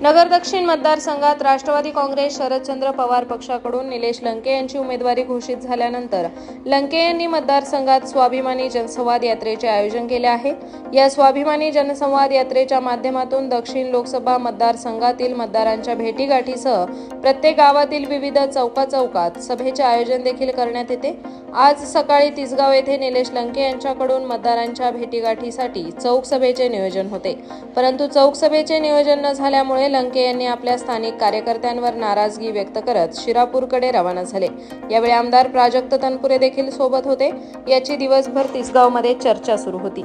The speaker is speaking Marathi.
नगर दक्षिण मतदारसंघात राष्ट्रवादी काँग्रेस शरदचंद्र पवार पक्षाकडून निलेश लंके यांची उमेदवारी घोषित झाल्यानंतर लंके यांनी मतदारसंघात स्वाभिमानी जनसंवाद यात्रेचे आयोजन केले आहे। या स्वाभिमानी जनसंवाद यात्रेच्या माध्यमातून दक्षिण लोकसभा मतदारसंघातील मतदारांच्या भेटीगाठीसह प्रत्येक गावातील विविध चौकात सभेचे आयोजन देखील करण्यात येते। आज सकाळी तिसगाव येथे निलेश लंके यांच्याकडून मतदारांच्या भेटीगाठीसाठी चौक सभेचे नियोजन होते, परंतु चौक सभेचे नियोजन न झाल्यामुळे लंके यांनी आपल्या स्थानिक कार्यकर्त्यांवर नाराजगी व्यक्त करत शिरापूरकडे रवाना झाले। यावेळी आमदार प्राजक्त तनपुरे देखील सोबत होते। याची दिवसभर तिसगावमध्ये चर्चा सुरू होती।